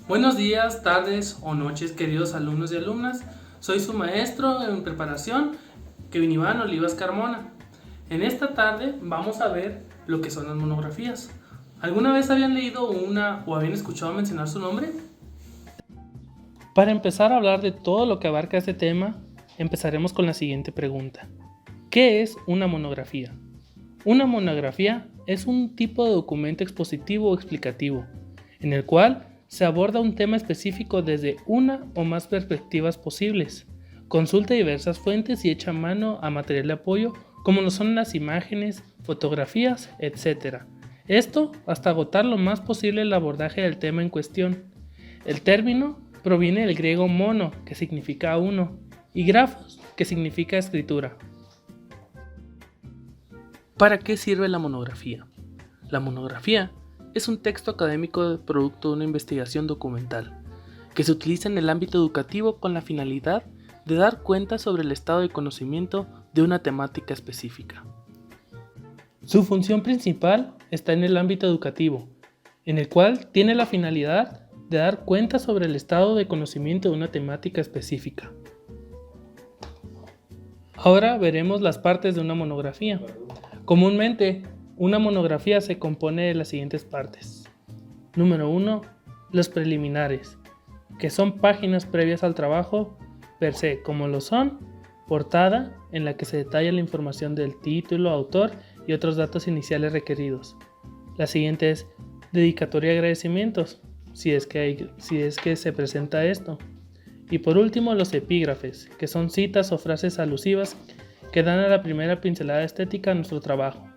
Buenos días, tardes o noches, queridos alumnos y alumnas. Soy su maestro en preparación, Kevin Iván Olivas Carmona. En esta tarde vamos a ver lo que son las monografías. ¿Alguna vez habían leído una o habían escuchado mencionar su nombre? Para empezar a hablar de todo lo que abarca este tema, empezaremos con la siguiente pregunta. ¿Qué es una monografía? Una monografía es un tipo de documento expositivo o explicativo, en el cual se aborda un tema específico desde una o más perspectivas posibles. Consulta diversas fuentes y echa mano a material de apoyo como lo son las imágenes, fotografías, etc. Esto hasta agotar lo más posible el abordaje del tema en cuestión. El término proviene del griego mono, que significa uno, y grafos, que significa escritura. ¿Para qué sirve la monografía? La monografía es un texto académico producto de una investigación documental, que se utiliza en el ámbito educativo con la finalidad de dar cuenta sobre el estado de conocimiento de una temática específica. Su función principal está en el ámbito educativo, en el cual tiene la finalidad de dar cuenta sobre el estado de conocimiento de una temática específica. Ahora veremos las partes de una monografía. Comúnmente, una monografía se compone de las siguientes partes. Número 1. Los preliminares, que son páginas previas al trabajo per se, como lo son portada, en la que se detalla la información del título, autor y otros datos iniciales requeridos. La siguiente es dedicatoria y agradecimientos, si es que se presenta esto. Y por último, los epígrafes, que son citas o frases alusivas que dan a la primera pincelada estética a nuestro trabajo.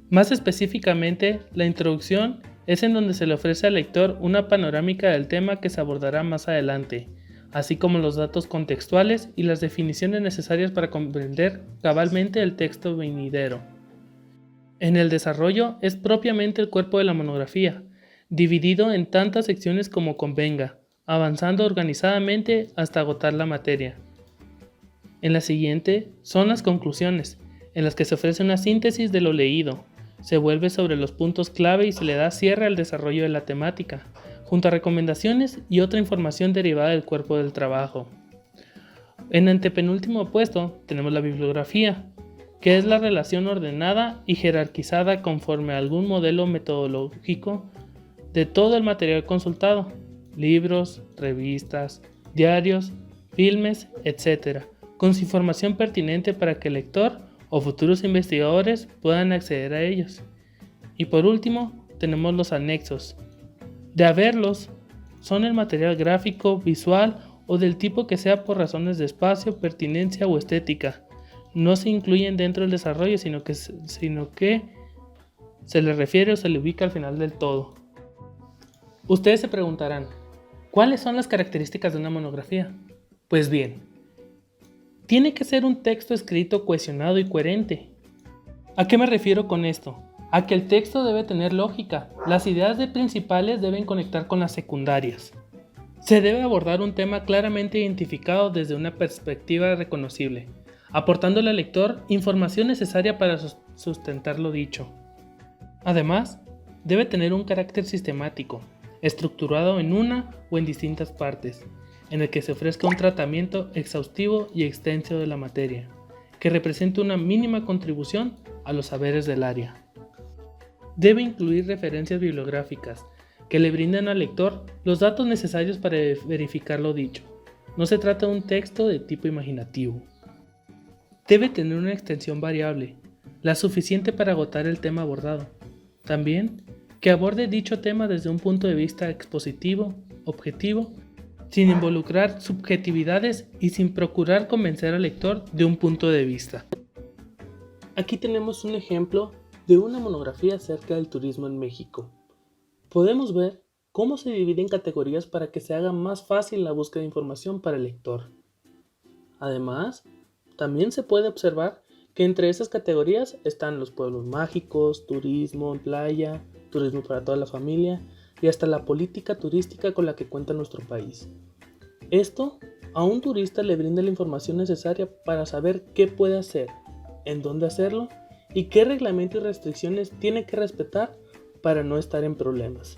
Más específicamente, la introducción es en donde se le ofrece al lector una panorámica del tema que se abordará más adelante, así como los datos contextuales y las definiciones necesarias para comprender cabalmente el texto venidero. En el desarrollo es propiamente el cuerpo de la monografía, dividido en tantas secciones como convenga, avanzando organizadamente hasta agotar la materia. En la siguiente son las conclusiones, en las que se ofrece una síntesis de lo leído, se vuelve sobre los puntos clave y se le da cierre al desarrollo de la temática, junto a recomendaciones y otra información derivada del cuerpo del trabajo. En antepenúltimo puesto tenemos la bibliografía, que es la relación ordenada y jerarquizada conforme a algún modelo metodológico de todo el material consultado, libros, revistas, diarios, filmes, etc., con su información pertinente para que el lector o futuros investigadores puedan acceder a ellos. Y por último, tenemos los anexos. De haberlos, son el material gráfico, visual o del tipo que sea por razones de espacio, pertinencia o estética. No se incluyen dentro del desarrollo, sino que se le refiere o se le ubica al final del todo. Ustedes se preguntarán, ¿cuáles son las características de una monografía? Pues bien, tiene que ser un texto escrito cohesionado y coherente. ¿A qué me refiero con esto? A que el texto debe tener lógica, las ideas principales deben conectar con las secundarias. Se debe abordar un tema claramente identificado desde una perspectiva reconocible, aportándole al lector información necesaria para sustentar lo dicho. Además, debe tener un carácter sistemático, estructurado en una o en distintas partes, en el que se ofrezca un tratamiento exhaustivo y extenso de la materia, que represente una mínima contribución a los saberes del área. Debe incluir referencias bibliográficas, que le brinden al lector los datos necesarios para verificar lo dicho. No se trata de un texto de tipo imaginativo. Debe tener una extensión variable, la suficiente para agotar el tema abordado. También, que aborde dicho tema desde un punto de vista expositivo, objetivo, sin involucrar subjetividades y sin procurar convencer al lector de un punto de vista. Aquí tenemos un ejemplo de una monografía acerca del turismo en México. Podemos ver cómo se divide en categorías para que se haga más fácil la búsqueda de información para el lector. Además, también se puede observar que entre esas categorías están los pueblos mágicos, turismo en playa, turismo para toda la familia y hasta la política turística con la que cuenta nuestro país. Esto a un turista le brinda la información necesaria para saber qué puede hacer, en dónde hacerlo y qué reglamentos y restricciones tiene que respetar para no estar en problemas.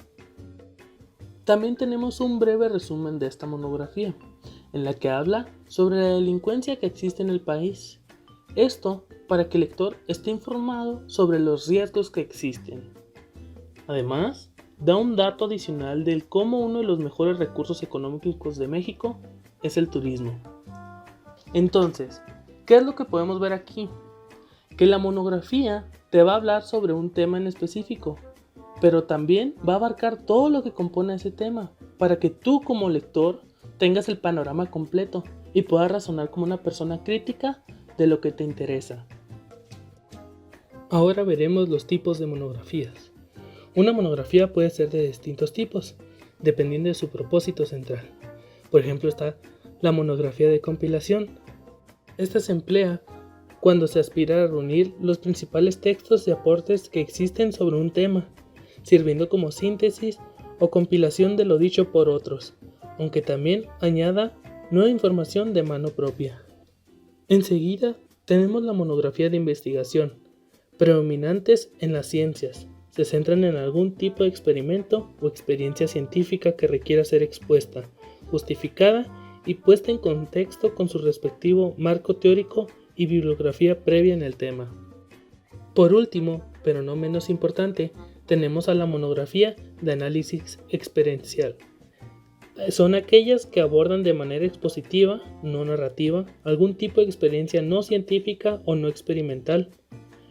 También tenemos un breve resumen de esta monografía, en la que habla sobre la delincuencia que existe en el país. Esto para que el lector esté informado sobre los riesgos que existen. Además, da un dato adicional del cómo uno de los mejores recursos económicos de México es el turismo. Entonces, ¿qué es lo que podemos ver aquí? Que la monografía te va a hablar sobre un tema en específico, pero también va a abarcar todo lo que compone ese tema, para que tú como lector tengas el panorama completo y puedas razonar como una persona crítica de lo que te interesa. Ahora veremos los tipos de monografías. Una monografía puede ser de distintos tipos, dependiendo de su propósito central. Por ejemplo, está la monografía de compilación. Esta se emplea cuando se aspira a reunir los principales textos y aportes que existen sobre un tema, sirviendo como síntesis o compilación de lo dicho por otros, aunque también añada nueva información de mano propia. Enseguida tenemos la monografía de investigación, predominantes en las ciencias. Se centran en algún tipo de experimento o experiencia científica que requiera ser expuesta, justificada y puesta en contexto con su respectivo marco teórico y bibliografía previa en el tema. Por último, pero no menos importante, tenemos a la monografía de análisis experiencial. Son aquellas que abordan de manera expositiva, no narrativa, algún tipo de experiencia no científica o no experimental,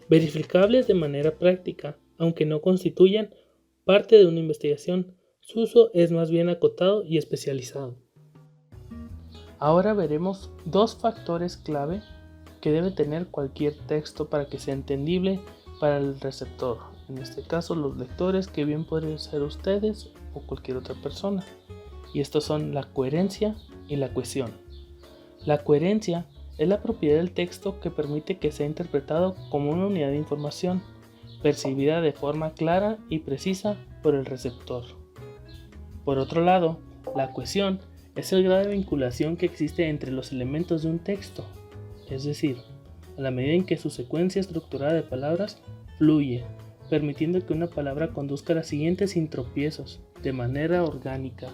verificables de manera práctica, aunque no constituyan parte de una investigación. Su uso es más bien acotado y especializado. Ahora veremos dos factores clave que debe tener cualquier texto para que sea entendible para el receptor, en este caso los lectores, que bien podrían ser ustedes o cualquier otra persona, y estos son la coherencia y la cohesión. La coherencia es la propiedad del texto que permite que sea interpretado como una unidad de información, percibida de forma clara y precisa por el receptor. Por otro lado, la cohesión es el grado de vinculación que existe entre los elementos de un texto, es decir, a la medida en que su secuencia estructurada de palabras fluye, permitiendo que una palabra conduzca a las siguientes sin tropiezos, de manera orgánica.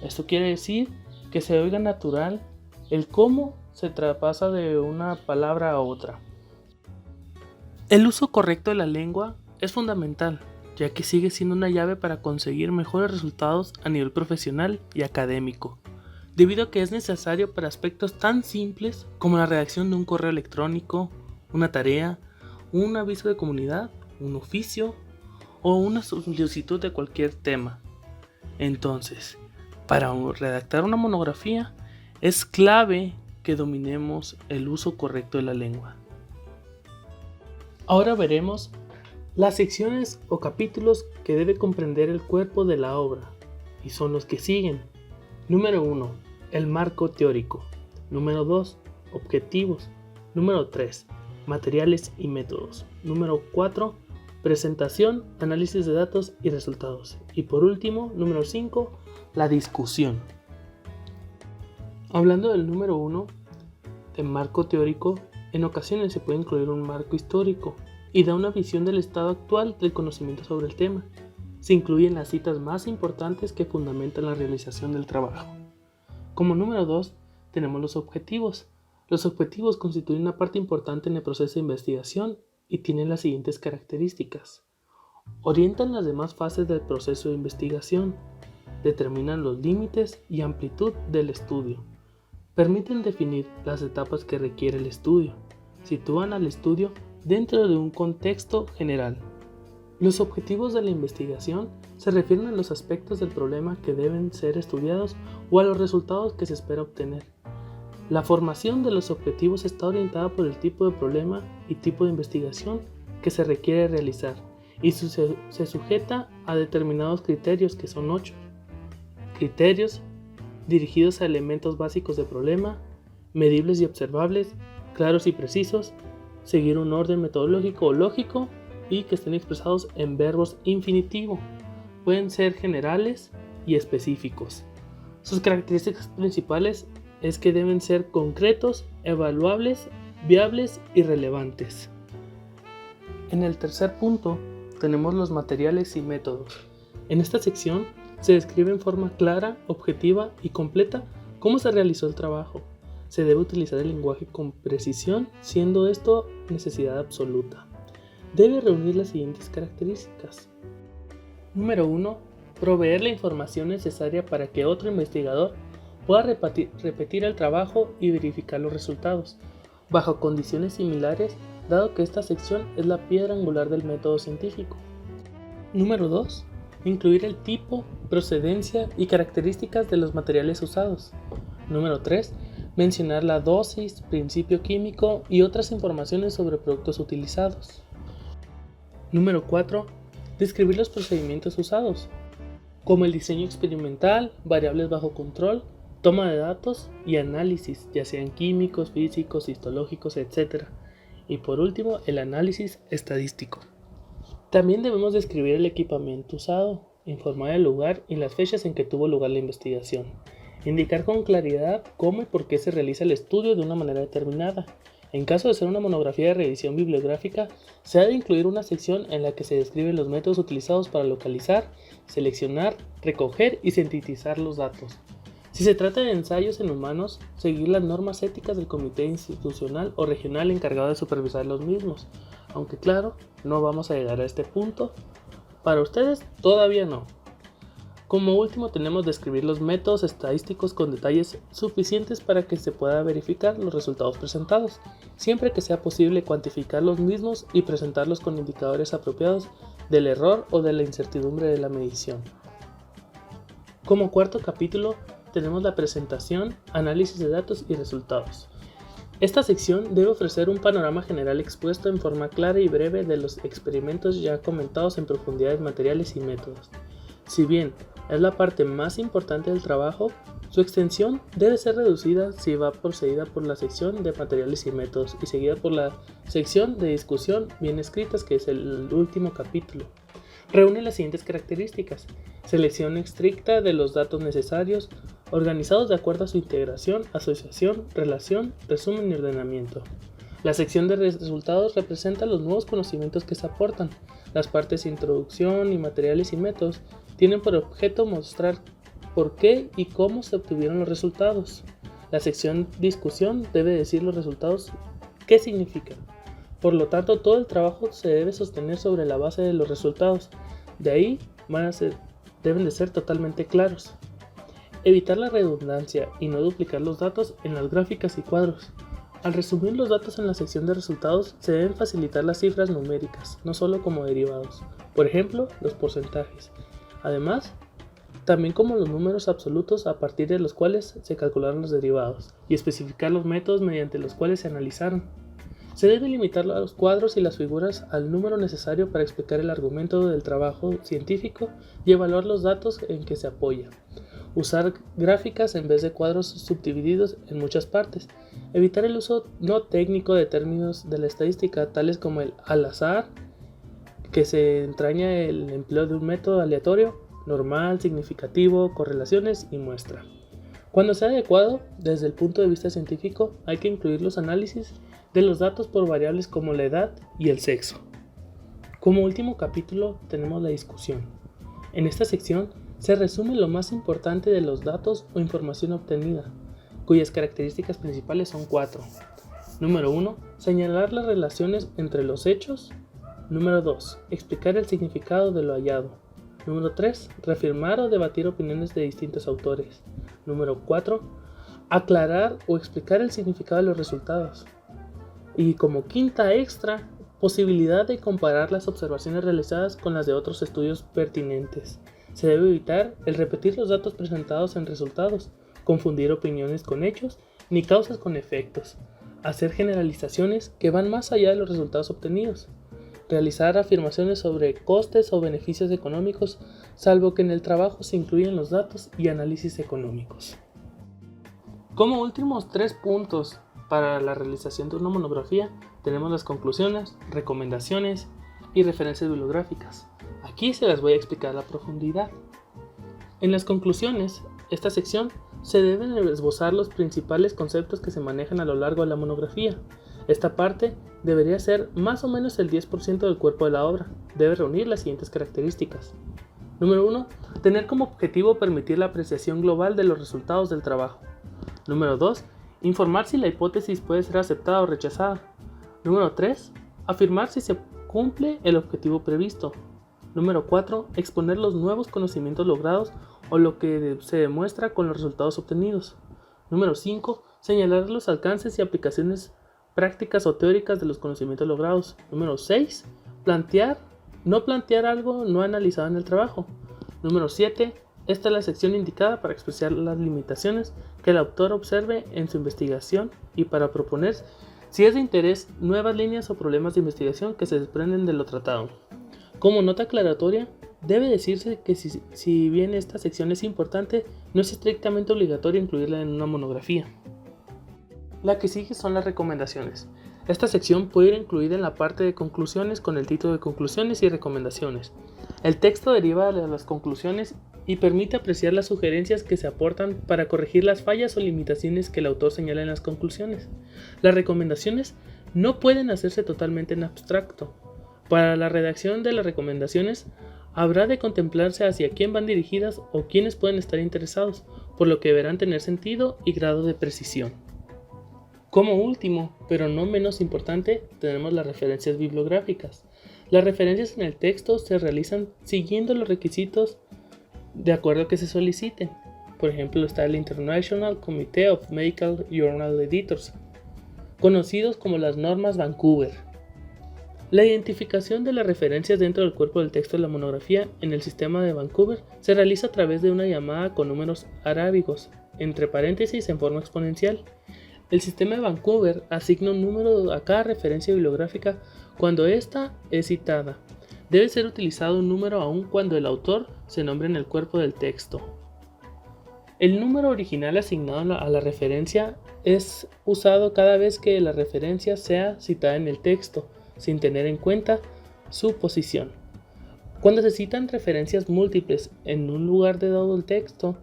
Esto quiere decir que se oiga natural el cómo se traspasa de una palabra a otra. El uso correcto de la lengua es fundamental, ya que sigue siendo una llave para conseguir mejores resultados a nivel profesional y académico, debido a que es necesario para aspectos tan simples como la redacción de un correo electrónico, una tarea, un aviso de comunidad, un oficio o una solicitud de cualquier tema. Entonces, para redactar una monografía es clave que dominemos el uso correcto de la lengua. Ahora veremos las secciones o capítulos que debe comprender el cuerpo de la obra, y son los que siguen. Número 1. El marco teórico. Número 2. Objetivos. Número 3. Materiales y métodos. Número 4. Presentación, análisis de datos y resultados. Y por último, número 5. La discusión. Hablando del número 1, de marco teórico, en ocasiones se puede incluir un marco histórico y da una visión del estado actual del conocimiento sobre el tema. Se incluyen las citas más importantes que fundamentan la realización del trabajo. Como número 2, tenemos los objetivos. Los objetivos constituyen una parte importante en el proceso de investigación y tienen las siguientes características. Orientan las demás fases del proceso de investigación, determinan los límites y amplitud del estudio, permiten definir las etapas que requiere el estudio, sitúan al estudio dentro de un contexto general. Los objetivos de la investigación se refieren a los aspectos del problema que deben ser estudiados o a los resultados que se espera obtener. La formación de los objetivos está orientada por el tipo de problema y tipo de investigación que se requiere realizar y se sujeta a determinados criterios, que son 8. Criterios dirigidos a elementos básicos del problema, medibles y observables, claros y precisos, seguir un orden metodológico o lógico y que estén expresados en verbos infinitivo. Pueden ser generales y específicos. Sus características principales es que deben ser concretos, evaluables, viables y relevantes. En el tercer punto tenemos los materiales y métodos. En esta sección Se describe en forma clara, objetiva y completa cómo se realizó el trabajo. Se debe utilizar el lenguaje con precisión, siendo esto necesidad absoluta. Debe reunir las siguientes características. Número 1. Proveer la información necesaria para que otro investigador pueda repetir el trabajo y verificar los resultados, bajo condiciones similares, dado que esta sección es la piedra angular del método científico. Número 2. Incluir el tipo, procedencia y características de los materiales usados. Número 3. Mencionar la dosis, principio químico y otras informaciones sobre productos utilizados. Número 4. Describir los procedimientos usados, como el diseño experimental, variables bajo control, toma de datos y análisis, ya sean químicos, físicos, histológicos, etc. Y por último, el análisis estadístico. También debemos describir el equipamiento usado, informar el lugar y las fechas en que tuvo lugar la investigación, indicar con claridad cómo y por qué se realiza el estudio de una manera determinada. En caso de ser una monografía de revisión bibliográfica, se ha de incluir una sección en la que se describen los métodos utilizados para localizar, seleccionar, recoger y sintetizar los datos. Si se trata de ensayos en humanos, seguir las normas éticas del comité institucional o regional encargado de supervisar los mismos. Aunque claro, no vamos a llegar a este punto. Para ustedes, todavía no. Como último tenemos describir los métodos estadísticos con detalles suficientes para que se pueda verificar los resultados presentados, siempre que sea posible cuantificar los mismos y presentarlos con indicadores apropiados del error o de la incertidumbre de la medición. Como cuarto capítulo tenemos la presentación, análisis de datos y resultados. Esta sección debe ofrecer un panorama general expuesto en forma clara y breve de los experimentos ya comentados en profundidades materiales y métodos. Si bien es la parte más importante del trabajo, su extensión debe ser reducida si va precedida por la sección de materiales y métodos y seguida por la sección de discusión bien escritas, que es el último capítulo. Reúne las siguientes características: selección estricta de los datos necesarios, organizados de acuerdo a su integración, asociación, relación, resumen y ordenamiento. La sección de resultados representa los nuevos conocimientos que se aportan. Las partes introducción y materiales y métodos tienen por objeto mostrar por qué y cómo se obtuvieron los resultados. La sección discusión debe decir los resultados qué significan. Por lo tanto, todo el trabajo se debe sostener sobre la base de los resultados. De ahí deben de ser totalmente claros. Evitar la redundancia y no duplicar los datos en las gráficas y cuadros. Al resumir los datos en la sección de resultados, se deben facilitar las cifras numéricas, no solo como derivados, por ejemplo, los porcentajes. Además, también como los números absolutos a partir de los cuales se calcularon los derivados, y especificar los métodos mediante los cuales se analizaron. Se debe limitar los cuadros y las figuras al número necesario para explicar el argumento del trabajo científico y evaluar los datos en que se apoya. Usar gráficas en vez de cuadros subdivididos en muchas partes. Evitar el uso no técnico de términos de la estadística, tales como el al azar, que se entraña el empleo de un método aleatorio, normal, significativo, correlaciones y muestra. Cuando sea adecuado, desde el punto de vista científico, hay que incluir los análisis de los datos por variables como la edad y el sexo. Como último capítulo tenemos la discusión. En esta sección se resume lo más importante de los datos o información obtenida, cuyas características principales son 4. Número 1. Señalar las relaciones entre los hechos. Número 2. Explicar el significado de lo hallado. Número 3. Reafirmar o debatir opiniones de distintos autores. Número 4. Aclarar o explicar el significado de los resultados. Y como quinta extra, posibilidad de comparar las observaciones realizadas con las de otros estudios pertinentes. Se debe evitar el repetir los datos presentados en resultados, confundir opiniones con hechos, ni causas con efectos, hacer generalizaciones que van más allá de los resultados obtenidos, realizar afirmaciones sobre costes o beneficios económicos, salvo que en el trabajo se incluyan los datos y análisis económicos. Como últimos 3 puntos para la realización de una monografía, tenemos las conclusiones, recomendaciones y referencias bibliográficas. Aquí se las voy a explicar a profundidad. En las conclusiones, esta sección se deben esbozar los principales conceptos que se manejan a lo largo de la monografía. Esta parte debería ser más o menos el 10% del cuerpo de la obra. Debe reunir las siguientes características. Número 1. Tener como objetivo permitir la apreciación global de los resultados del trabajo. Número 2. Informar si la hipótesis puede ser aceptada o rechazada. Número 3. Afirmar si se cumple el objetivo previsto. Número 4. Exponer los nuevos conocimientos logrados o lo que se demuestra con los resultados obtenidos. Número 5. Señalar los alcances y aplicaciones prácticas o teóricas de los conocimientos logrados. Número 6. No plantear algo no analizado en el trabajo. Número 7. Esta es la sección indicada para expresar las limitaciones que el autor observe en su investigación y para proponer, si es de interés, nuevas líneas o problemas de investigación que se desprenden de lo tratado. Como nota aclaratoria, debe decirse que si bien esta sección es importante, no es estrictamente obligatorio incluirla en una monografía. La que sigue son las recomendaciones. Esta sección puede ir incluida en la parte de conclusiones con el título de Conclusiones y Recomendaciones. El texto deriva de las conclusiones y permite apreciar las sugerencias que se aportan para corregir las fallas o limitaciones que el autor señala en las conclusiones. Las recomendaciones no pueden hacerse totalmente en abstracto. Para la redacción de las recomendaciones, habrá de contemplarse hacia quién van dirigidas o quiénes pueden estar interesados, por lo que deberán tener sentido y grado de precisión. Como último, pero no menos importante, tenemos las referencias bibliográficas. Las referencias en el texto se realizan siguiendo los requisitos de acuerdo a que se soliciten. Por ejemplo, está el International Committee of Medical Journal Editors, conocidos como las normas Vancouver. La identificación de las referencias dentro del cuerpo del texto de la monografía en el sistema de Vancouver se realiza a través de una llamada con números arábigos, entre paréntesis en forma exponencial. El sistema de Vancouver asigna un número a cada referencia bibliográfica cuando ésta es citada. Debe ser utilizado un número aun cuando el autor se nombre en el cuerpo del texto. El número original asignado a la referencia es usado cada vez que la referencia sea citada en el texto, sin tener en cuenta su posición. Cuando se citan referencias múltiples en un lugar dado del texto,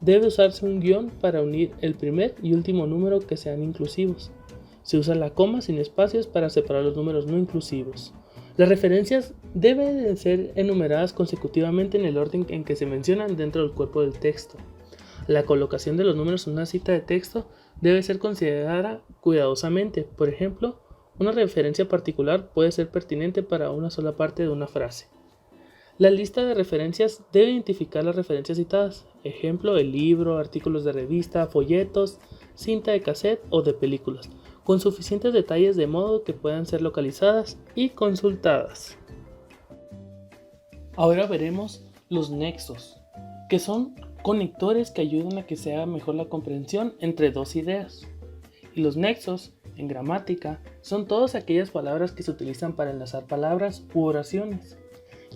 debe usarse un guión para unir el primer y último número que sean inclusivos. Se usa la coma sin espacios para separar los números no inclusivos. Las referencias deben ser enumeradas consecutivamente en el orden en que se mencionan dentro del cuerpo del texto. La colocación de los números en una cita de texto debe ser considerada cuidadosamente. Por ejemplo, una referencia particular puede ser pertinente para una sola parte de una frase. La lista de referencias debe identificar las referencias citadas, ejemplo, el libro, artículos de revista, folletos, cinta de cassette o de películas, con suficientes detalles de modo que puedan ser localizadas y consultadas. Ahora veremos los nexos, que son conectores que ayudan a que se haga mejor la comprensión entre dos ideas. Y los nexos, en gramática, son todas aquellas palabras que se utilizan para enlazar palabras u oraciones.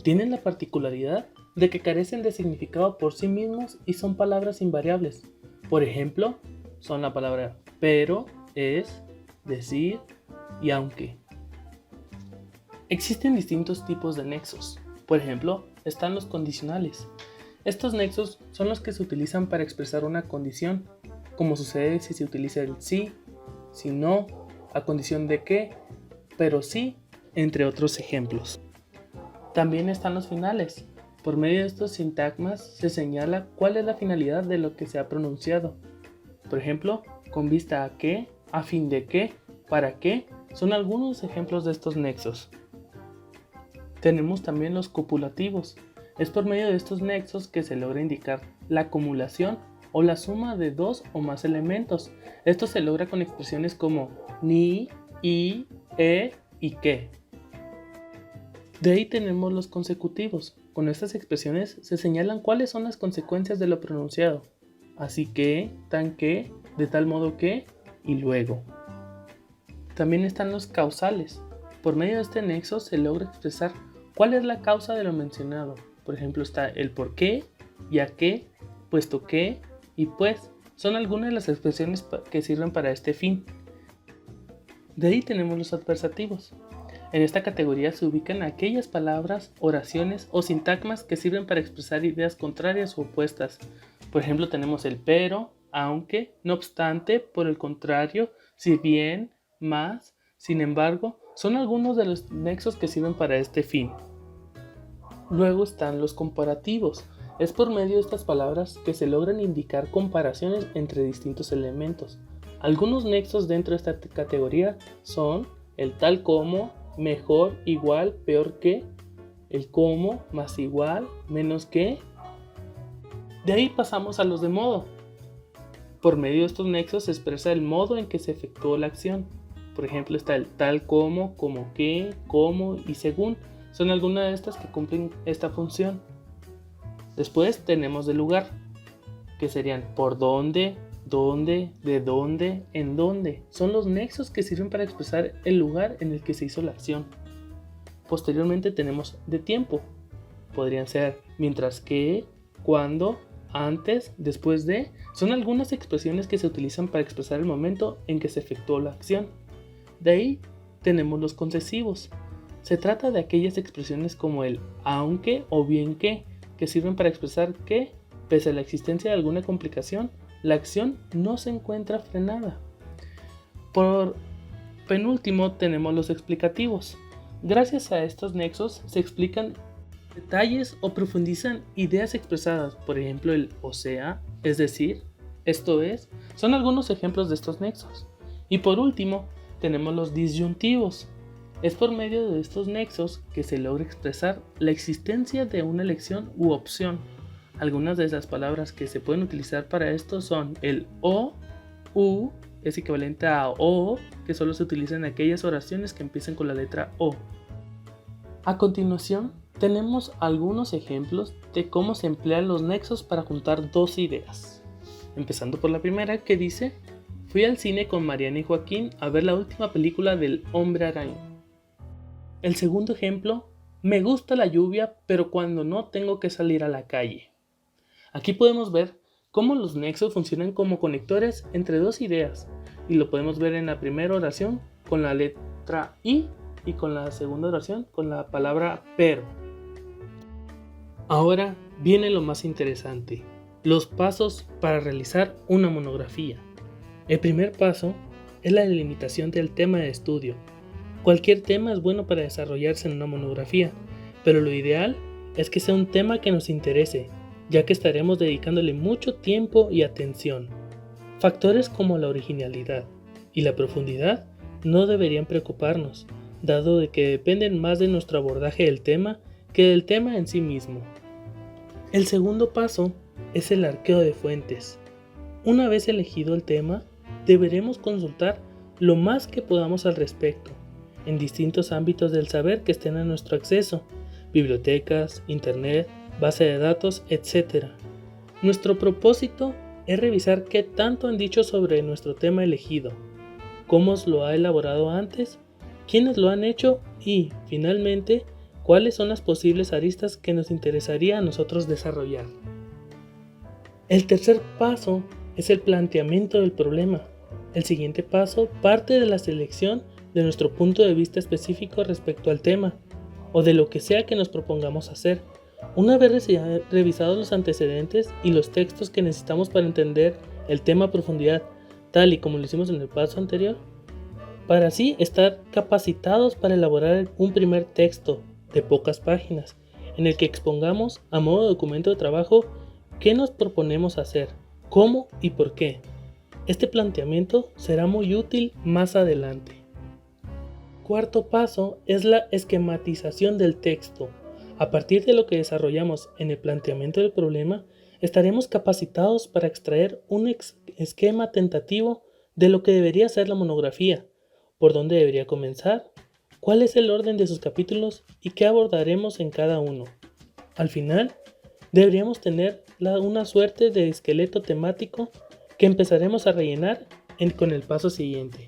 Tienen la particularidad de que carecen de significado por sí mismos y son palabras invariables. Por ejemplo, son la palabra pero, es, decir y aunque. Existen distintos tipos de nexos. Por ejemplo, están los condicionales. Estos nexos son los que se utilizan para expresar una condición, como sucede si se utiliza el sí, si no, a condición de que, pero sí, entre otros ejemplos. También están los finales. Por medio de estos sintagmas se señala cuál es la finalidad de lo que se ha pronunciado. Por ejemplo, con vista a qué, a fin de qué, para qué, son algunos ejemplos de estos nexos. Tenemos también los copulativos. Es por medio de estos nexos que se logra indicar la acumulación o la suma de dos o más elementos. Esto se logra con expresiones como ni, y, y que. De ahí tenemos los consecutivos. Con estas expresiones se señalan cuáles son las consecuencias de lo pronunciado. Así que, tan que, de tal modo que, y luego. También están los causales. Por medio de este nexo se logra expresar cuál es la causa de lo mencionado. Por ejemplo, está el por qué, ya que, puesto que y pues. Son algunas de las expresiones que sirven para este fin. De ahí tenemos los adversativos. En esta categoría se ubican aquellas palabras, oraciones o sintagmas que sirven para expresar ideas contrarias o opuestas. Por ejemplo, tenemos el pero, aunque, no obstante, por el contrario, si bien, más, sin embargo, son algunos de los nexos que sirven para este fin. Luego están los comparativos. Es por medio de estas palabras que se logran indicar comparaciones entre distintos elementos. Algunos nexos dentro de esta categoría son el tal como, mejor, igual, peor que, el como, más igual, menos que. De ahí pasamos a los de modo. Por medio de estos nexos se expresa el modo en que se efectuó la acción. Por ejemplo, está el tal como que, como y según. Son algunas de estas que cumplen esta función. Después tenemos de lugar, que serían por dónde, de dónde, en dónde. Son los nexos que sirven para expresar el lugar en el que se hizo la acción. Posteriormente tenemos de tiempo. Podrían ser mientras que, cuando, antes, después de. Son algunas expresiones que se utilizan para expresar el momento en que se efectuó la acción. De ahí tenemos los concesivos. Se trata de aquellas expresiones como el aunque o bien que sirven para expresar que, pese a la existencia de alguna complicación, la acción no se encuentra frenada. Por penúltimo tenemos los explicativos. Gracias a estos nexos se explican detalles o profundizan ideas expresadas, por ejemplo el o sea, es decir, esto es, son algunos ejemplos de estos nexos. Y por último tenemos los disyuntivos. Es por medio de estos nexos que se logra expresar la existencia de una elección u opción. Algunas de esas palabras que se pueden utilizar para esto son el o, u, es equivalente a o, que solo se utiliza en aquellas oraciones que empiezan con la letra o. A continuación, tenemos algunos ejemplos de cómo se emplean los nexos para juntar dos ideas. Empezando por la primera, que dice: fui al cine con Mariana y Joaquín a ver la última película del Hombre Araña. El segundo ejemplo: me gusta la lluvia, pero cuando no tengo que salir a la calle. Aquí podemos ver cómo los nexos funcionan como conectores entre dos ideas, y lo podemos ver en la primera oración con la letra y con la segunda oración con la palabra pero. Ahora viene lo más interesante: los pasos para realizar una monografía. El primer paso es la delimitación del tema de estudio. Cualquier tema es bueno para desarrollarse en una monografía, pero lo ideal es que sea un tema que nos interese, ya que estaremos dedicándole mucho tiempo y atención. Factores como la originalidad y la profundidad no deberían preocuparnos, dado de que dependen más de nuestro abordaje del tema que del tema en sí mismo. El segundo paso es el arqueo de fuentes. Una vez elegido el tema, deberemos consultar lo más que podamos al respecto, en distintos ámbitos del saber que estén a nuestro acceso, bibliotecas, internet, base de datos, etc. Nuestro propósito es revisar qué tanto han dicho sobre nuestro tema elegido, cómo lo ha elaborado antes, quiénes lo han hecho y, finalmente, cuáles son las posibles aristas que nos interesaría a nosotros desarrollar. El tercer paso es el planteamiento del problema. El siguiente paso parte de la selección de nuestro punto de vista específico respecto al tema, o de lo que sea que nos propongamos hacer. Una vez revisados los antecedentes y los textos que necesitamos para entender el tema a profundidad, tal y como lo hicimos en el paso anterior, para así estar capacitados para elaborar un primer texto de pocas páginas, en el que expongamos a modo de documento de trabajo qué nos proponemos hacer, cómo y por qué. Este planteamiento será muy útil más adelante. Cuarto paso es la esquematización del texto. A partir de lo que desarrollamos en el planteamiento del problema, estaremos capacitados para extraer un esquema tentativo de lo que debería ser la monografía, por dónde debería comenzar, cuál es el orden de sus capítulos y qué abordaremos en cada uno. Al final, deberíamos tener una suerte de esqueleto temático que empezaremos a rellenar con el paso siguiente.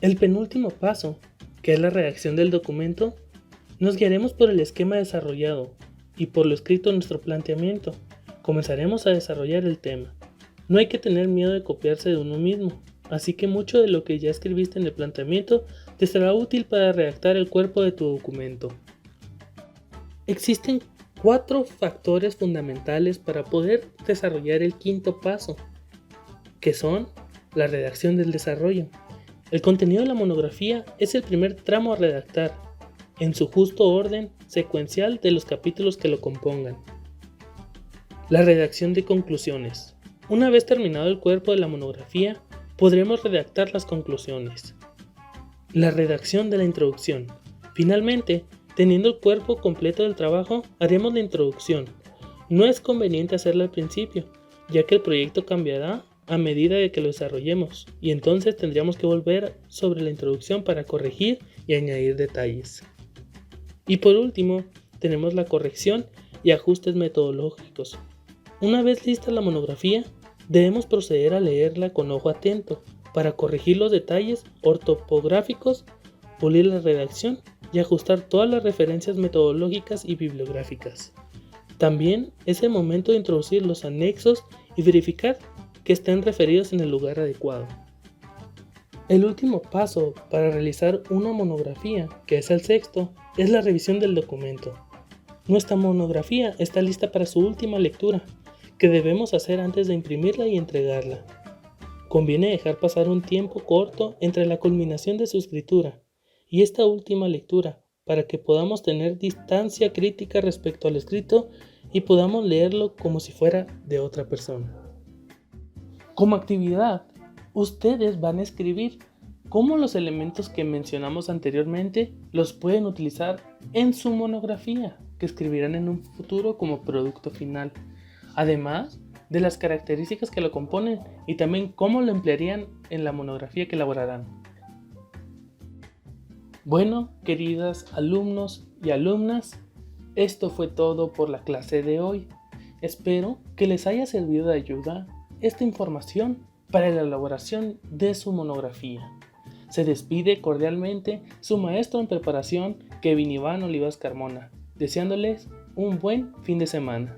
El penúltimo paso, que es la redacción del documento, nos guiaremos por el esquema desarrollado y por lo escrito en nuestro planteamiento. Comenzaremos a desarrollar el tema. No hay que tener miedo de copiarse de uno mismo, así que mucho de lo que ya escribiste en el planteamiento te será útil para redactar el cuerpo de tu documento. Existen 4 factores fundamentales para poder desarrollar el quinto paso, que son la redacción del desarrollo. El contenido de la monografía es el primer tramo a redactar. en su justo orden secuencial de los capítulos que lo compongan. La redacción de conclusiones. Una vez terminado el cuerpo de la monografía, podremos redactar las conclusiones. La redacción de la introducción. Finalmente, teniendo el cuerpo completo del trabajo, haremos la introducción. No es conveniente hacerla al principio, ya que el proyecto cambiará a medida de que lo desarrollemos, y entonces tendríamos que volver sobre la introducción para corregir y añadir detalles. Y por último, tenemos la corrección y ajustes metodológicos. Una vez lista la monografía, debemos proceder a leerla con ojo atento para corregir los detalles ortopográficos, pulir la redacción y ajustar todas las referencias metodológicas y bibliográficas. También es el momento de introducir los anexos y verificar que estén referidos en el lugar adecuado. El último paso para realizar una monografía, que es el sexto, es la revisión del documento. Nuestra monografía está lista para su última lectura, que debemos hacer antes de imprimirla y entregarla. Conviene dejar pasar un tiempo corto entre la culminación de su escritura y esta última lectura para que podamos tener distancia crítica respecto al escrito y podamos leerlo como si fuera de otra persona. Como actividad, ustedes van a escribir cómo los elementos que mencionamos anteriormente los pueden utilizar en su monografía, que escribirán en un futuro como producto final, además de las características que lo componen y también cómo lo emplearían en la monografía que elaborarán. Bueno, queridas alumnos y alumnas, esto fue todo por la clase de hoy. Espero que les haya servido de ayuda esta información para la elaboración de su monografía. Se despide cordialmente su maestro en preparación, Kevin Iván Olivas Carmona, deseándoles un buen fin de semana.